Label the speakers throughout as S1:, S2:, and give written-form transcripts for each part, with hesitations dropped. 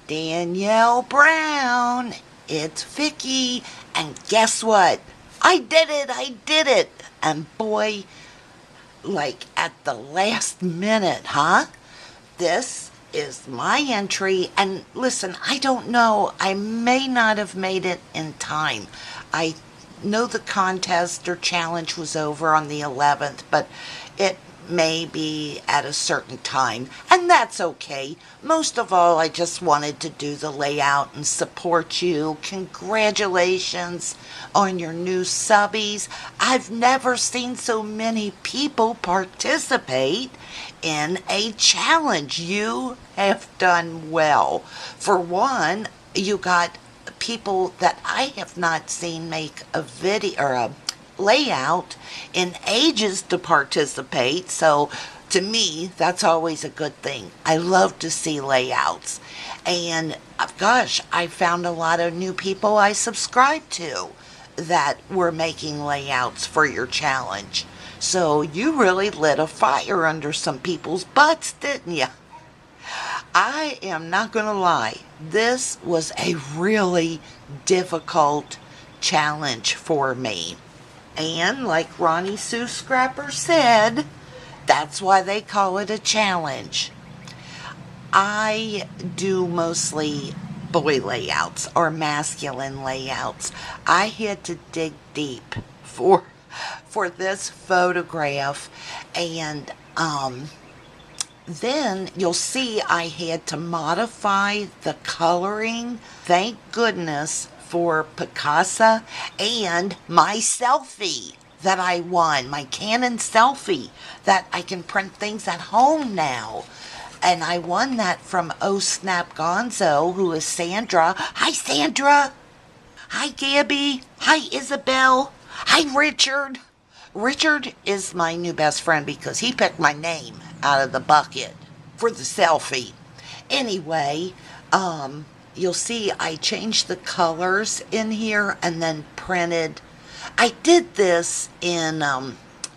S1: Dannielle Brown, it's Vicky, and guess what? I did it! And boy, like at the last minute, huh? This is my entry, and listen, I don't know, I may not have made it in time. I know the contest or challenge was over on the 11th, but it may be at a certain time, and that's okay. Most of all, I just wanted to do the layout and support you. Congratulations on your new subbies. I've never seen so many people participate in a challenge. You have done well. For one, you got people that I have not seen make a video or a layout in ages to participate, so to me that's always a good thing. I love to see layouts, and gosh, I found a lot of new people I subscribe to that were making layouts for your challenge. So you really lit a fire under some people's butts, didn't you? I am not gonna lie, this was a really difficult challenge for me. And like Ronnie Sue Scrapper said, that's why they call it a challenge. I do mostly boy layouts or masculine layouts. I had to dig deep for this photograph, and then you'll see I had to modify the coloring. Thank goodness for Picasso and my selfie that I won, my Canon selfie that I can print things at home now. And I won that from Oh Snap Gonzo, who is Sandra. Hi, Sandra. Hi, Gabby. Hi, Isabel. Hi, Richard. Richard is my new best friend because he picked my name out of the bucket for the selfie. Anyway, you'll see I changed the colors in here and then printed. I did this in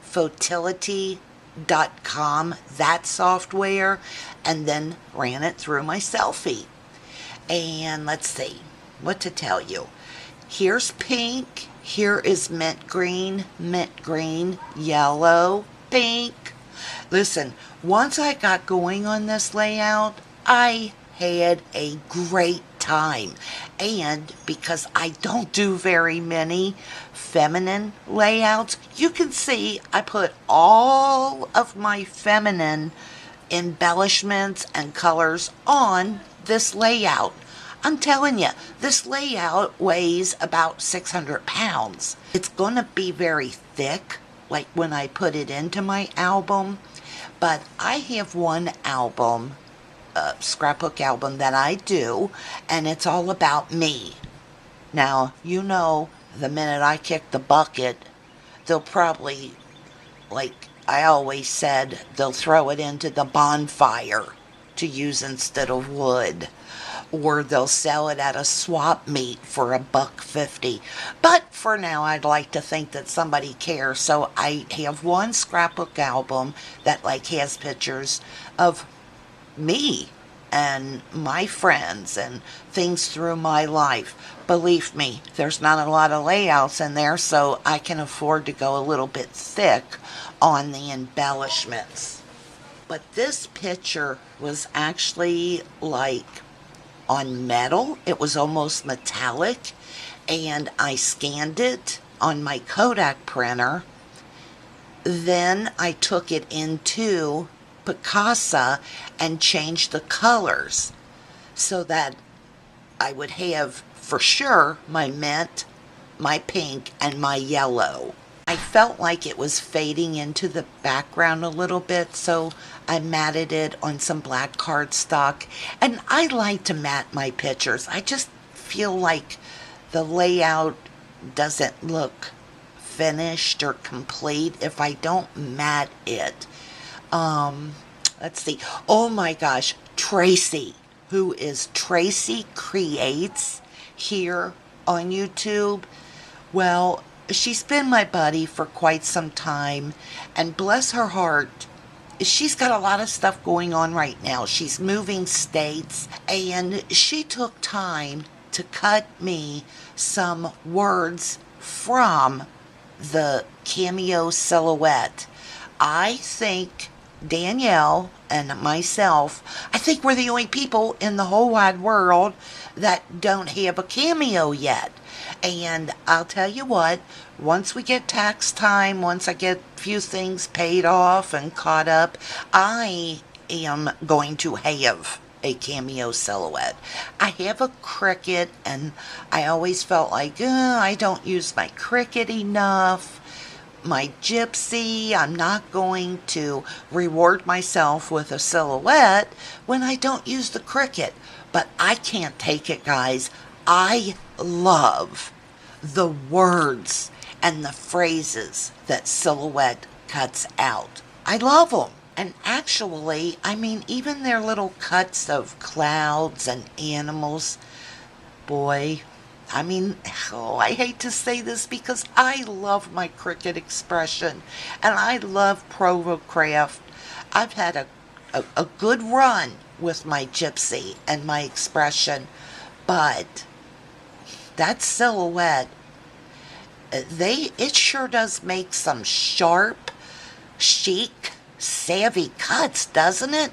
S1: Fotility.com, that software, and then ran it through my selfie. And let's see what to tell you. Here's pink, here is mint green, yellow, pink. Listen, once I got going on this layout, I had a great time. And because I don't do very many feminine layouts, you can see I put all of my feminine embellishments and colors on this layout. I'm telling you, this layout weighs about 600 pounds. It's going to be very thick, like when I put it into my album. But I have one album, a scrapbook album that I do, and it's all about me. Now, you know, the minute I kick the bucket, they'll probably, like I always said, they'll throw it into the bonfire to use instead of wood. Or they'll sell it at a swap meet for $1.50. But for now, I'd like to think that somebody cares. So I have one scrapbook album that like has pictures of me and my friends and things through my life. Believe me, there's not a lot of layouts in there, so I can afford to go a little bit thick on the embellishments. But this picture was actually like on metal. It was almost metallic, and I scanned it on my Kodak printer. Then I took it into Picasso and changed the colors so that I would have for sure my mint, my pink, and my yellow. I felt like it was fading into the background a little bit, so I matted it on some black cardstock. And I like to matte my pictures. I just feel like the layout doesn't look finished or complete if I don't matte it. Let's see. Oh my gosh, Tracy, who is Tracy Creates here on YouTube. Well, she's been my buddy for quite some time, and bless her heart, she's got a lot of stuff going on right now. She's moving states, and she took time to cut me some words from the cameo silhouette. I think Dannielle and myself, I think we're the only people in the whole wide world that don't have a cameo yet. And I'll tell you what, once we get tax time, once I get a few things paid off and caught up, I am going to have a cameo silhouette. I have a Cricut, and I always felt like, I don't use my Cricut enough. My Gypsy, I'm not going to reward myself with a silhouette when I don't use the Cricut. But I can't take it, guys. I love the words and the phrases that silhouette cuts out. I love them. And actually, I mean, even their little cuts of clouds and animals, boy, I mean, I hate to say this because I love my Cricut expression and I love Provocraft. I've had a good run with my Gypsy and my expression, but that silhouette, it sure does make some sharp, chic, savvy cuts, doesn't it?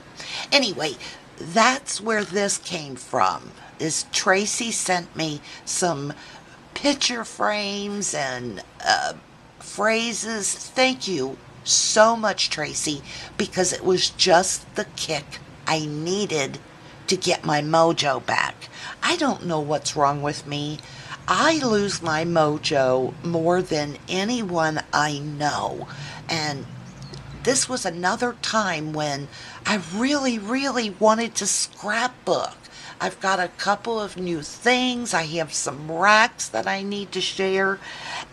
S1: Anyway, that's where this came from. Is Tracy sent me some picture frames and phrases. Thank you so much, Tracy, because it was just the kick I needed to get my mojo back. I don't know what's wrong with me. I lose my mojo more than anyone I know. And this was another time when I really, really wanted to scrapbook. I've got a couple of new things. I have some racks that I need to share.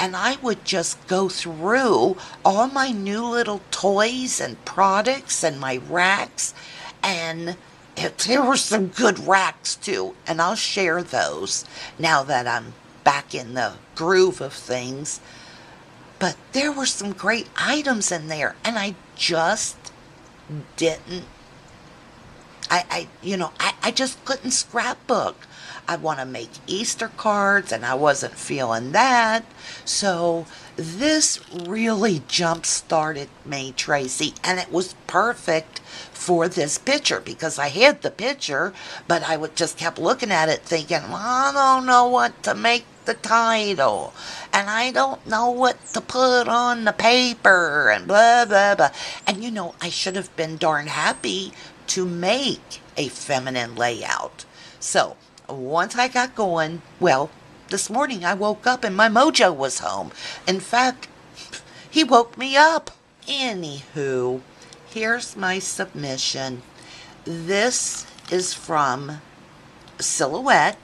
S1: And I would just go through all my new little toys and products and my racks. And there were some good racks too. And I'll share those now that I'm back in the groove of things. But there were some great items in there. And I just didn't. I just couldn't scrapbook. I want to make Easter cards, and I wasn't feeling that. So this really jump-started me, Tracy, and it was perfect for this picture because I had the picture, but I would just kept looking at it thinking, well, I don't know what to make the title, and I don't know what to put on the paper, and blah, blah, blah. And I should have been darn happy to make a feminine layout. So once I got going, well, this morning I woke up and my mojo was home. In fact, he woke me up. Anywho, here's my submission. This is from Silhouette,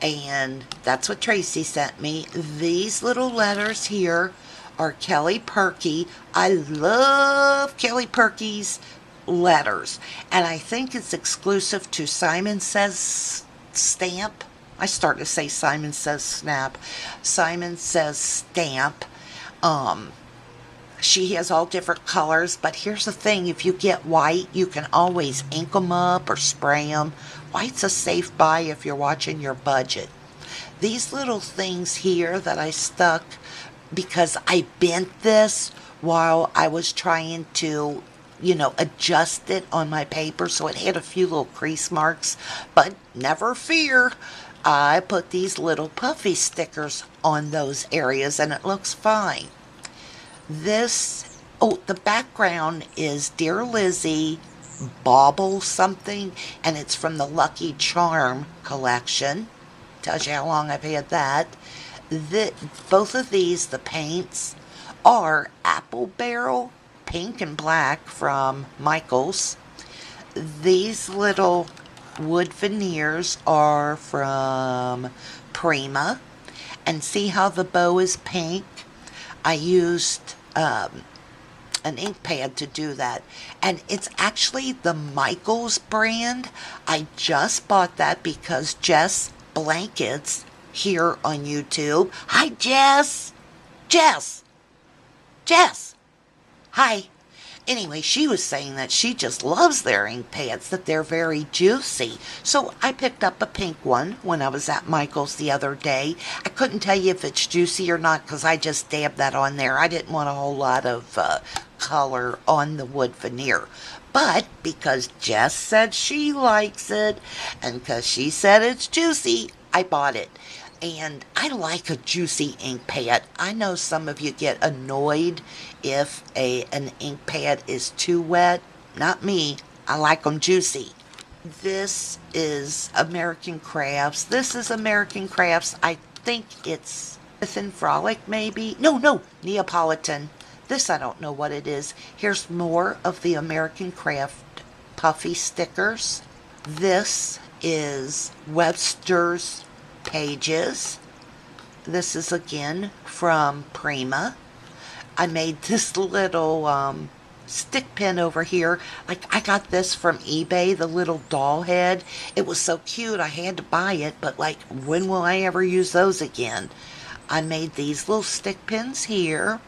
S1: and that's what Tracy sent me. These little letters here are Kelly Perky. I love Kelly Perky's letters, and I think it's exclusive to Simon Says Stamp. I start to say Simon Says Snap. Simon Says Stamp. She has all different colors, but here's the thing, if you get white, you can always ink them up or spray them. White's a safe buy if you're watching your budget. These little things here that I stuck because I bent this while I was trying to adjust it on my paper, so it had a few little crease marks, but never fear, I put these little puffy stickers on those areas and it looks fine. The background is Dear Lizzie Bauble something, and it's from the Lucky Charm collection. Tells you how long I've had that. Both of these, the paints, are Apple Barrel pink and black from Michaels. These little wood veneers are from Prima. And see how the bow is pink? I used an ink pad to do that. And it's actually the Michaels brand. I just bought that because Jess Blankets here on YouTube. Hi, Jess! Jess! Hi. Anyway, she was saying that she just loves their ink pads, that they're very juicy. So I picked up a pink one when I was at Michael's the other day. I couldn't tell you if it's juicy or not because I just dabbed that on there. I didn't want a whole lot of color on the wood veneer. But because Jess said she likes it and because she said it's juicy, I bought it. And I like a juicy ink pad. I know some of you get annoyed if an ink pad is too wet. Not me. I like them juicy. This is American Crafts. This is American Crafts. I think it's Smith and Frolic, maybe. No, Neapolitan. This I don't know what it is. Here's more of the American Craft puffy stickers. This is Webster's Pages. This is again from Prima. I made this little stick pin over here. Like, I got this from eBay, the little doll head. It was so cute I had to buy it, but like, when will I ever use those again? I made these little stick pins here.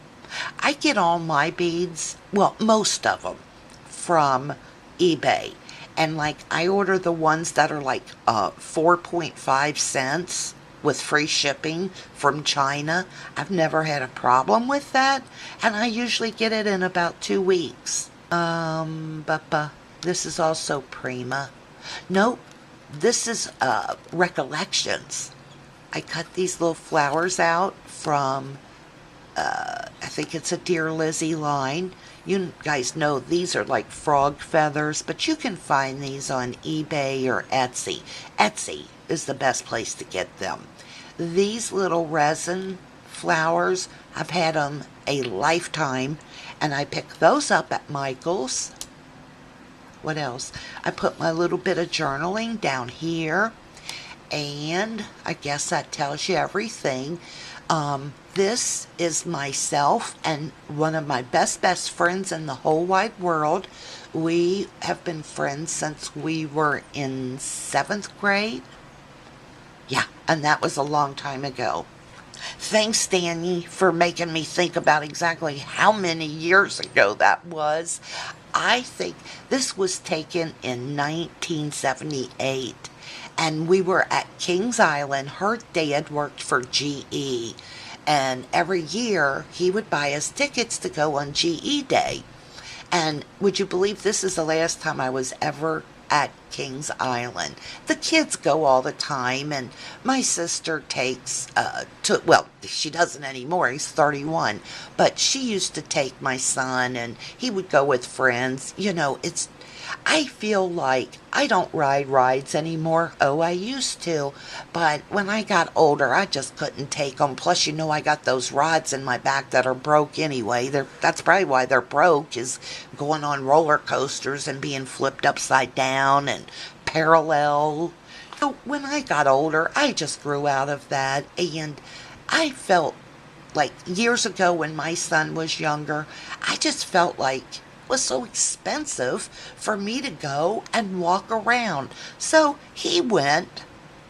S1: I get all my beads, well, most of them, from eBay. And like, I order the ones that are like 4.5 cents with free shipping from China. I've never had a problem with that. And I usually get it in about 2 weeks. This is also Prima. Nope, this is Recollections. I cut these little flowers out from, I think it's a Dear Lizzie line. You guys know these are like frog feathers, but you can find these on eBay or Etsy. Etsy is the best place to get them. These little resin flowers, I've had them a lifetime, and I picked those up at Michael's. What else? I put my little bit of journaling down here, and I guess that tells you everything. This is myself and one of my best friends in the whole wide world. We have been friends since we were in 7th grade. Yeah, and that was a long time ago. Thanks, Dani, for making me think about exactly how many years ago that was. I think this was taken in 1978. And we were at Kings Island. Her dad worked for GE. And every year, he would buy us tickets to go on GE Day. And would you believe this is the last time I was ever at Kings Island? The kids go all the time, and my sister takes, well, she doesn't anymore, he's 31, but she used to take my son, and he would go with friends. You know, I feel like I don't ride rides anymore. Oh, I used to. But when I got older, I just couldn't take them. Plus, you know, I got those rods in my back that are broke anyway. That's probably why they're broke, is going on roller coasters and being flipped upside down and parallel. So when I got older, I just grew out of that. And I felt like years ago when my son was younger, I just felt like was so expensive for me to go and walk around. So he went,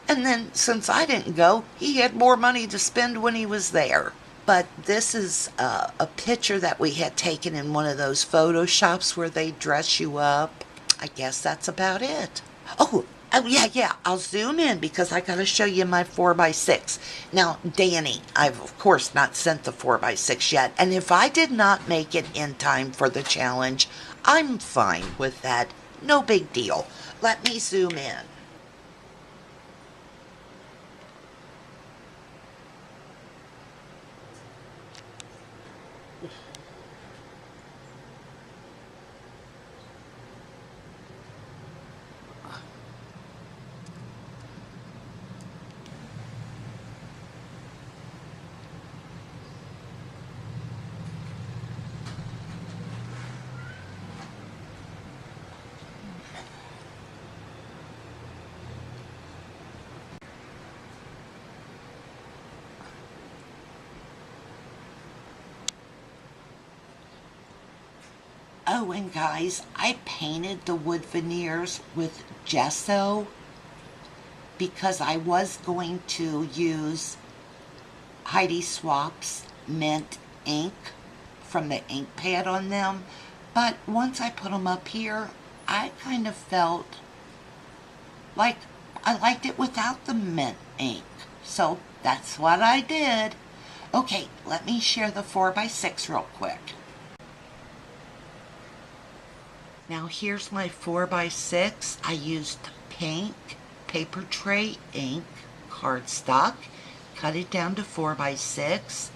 S1: and then since I didn't go, he had more money to spend when he was there. But this is a picture that we had taken in one of those photo shops where they dress you up. I guess that's about it. Oh, yeah, I'll zoom in because I gotta show you my 4x6. Now, Dani, I've of course not sent the 4x6 yet, and if I did not make it in time for the challenge, I'm fine with that. No big deal. Let me zoom in. Oh, and guys, I painted the wood veneers with gesso because I was going to use Heidi Swap's mint ink from the ink pad on them, But once I put them up here, I kind of felt like I liked it without the mint ink. So that's what I did. Okay, let me share the 4x6 real quick. Now here's my 4x6. I used pink paper tray ink cardstock, cut it down to 4x6.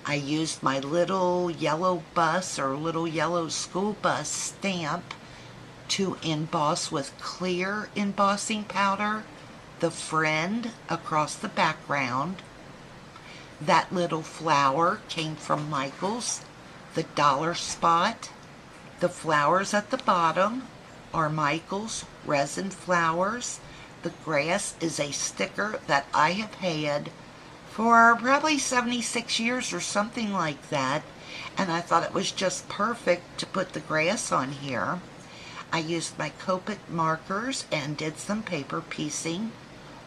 S1: I used my little yellow bus or little yellow school bus stamp to emboss with clear embossing powder the friend across the background. That little flower came from Michael's, the dollar spot. The flowers at the bottom are Michael's resin flowers. The grass is a sticker that I have had for probably 76 years or something like that, and I thought it was just perfect to put the grass on here. I used my Copic markers and did some paper piecing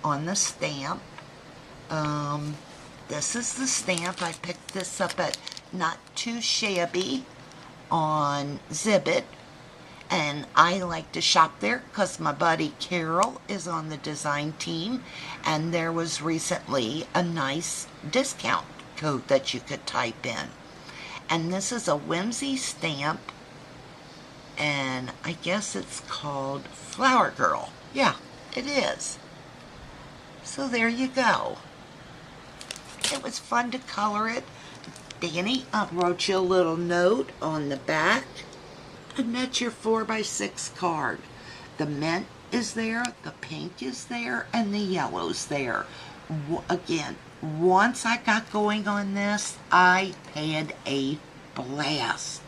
S1: on the stamp. This is the stamp. I picked this up at Not Too Shabby on Zibbit, and I like to shop there because my buddy Carol is on the design team, and there was recently a nice discount code that you could type in. And this is a Whimsy stamp, and I guess it's called Flower Girl. Yeah, it is. So there you go. It was fun to color it. Danny, I wrote you a little note on the back, and that's your 4x6 card. The mint is there, the pink is there, and the yellow's there. Again, once I got going on this, I had a blast.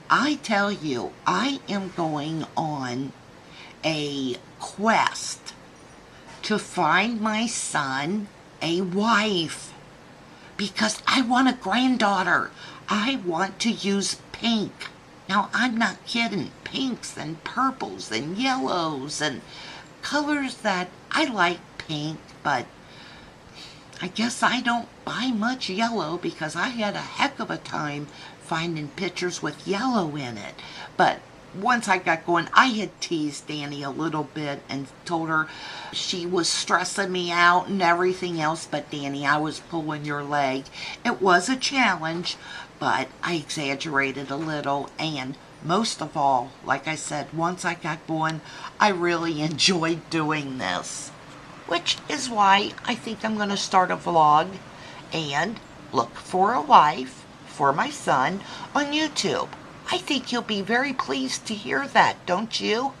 S1: I tell you, I am going on a quest to find my son a wife, because I want a granddaughter. I want to use pink. Now, I'm not kidding. Pinks and purples and yellows and colors that I like pink, but I guess I don't buy much yellow because I had a heck of a time finding pictures with yellow in it. But once I got going, I had teased Dani a little bit and told her she was stressing me out and everything else. But Dani, I was pulling your leg. It was a challenge, but I exaggerated a little. And most of all, like I said, once I got going, I really enjoyed doing this. Which is why I think I'm going to start a vlog and look for a wife for my son on YouTube. I think you'll be very pleased to hear that, don't you?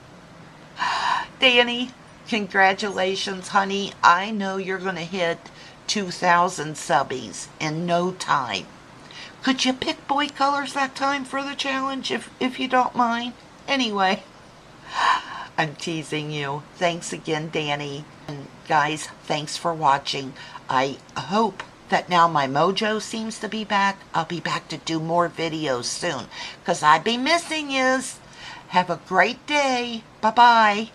S1: Dani, congratulations, honey. I know you're going to hit 2,000 subbies in no time. Could you pick boy colors that time for the challenge, if you don't mind? Anyway, I'm teasing you. Thanks again, Dani. And guys, thanks for watching. I hope that now my mojo seems to be back. I'll be back to do more videos soon, because I be missing yous. Have a great day. Bye-bye.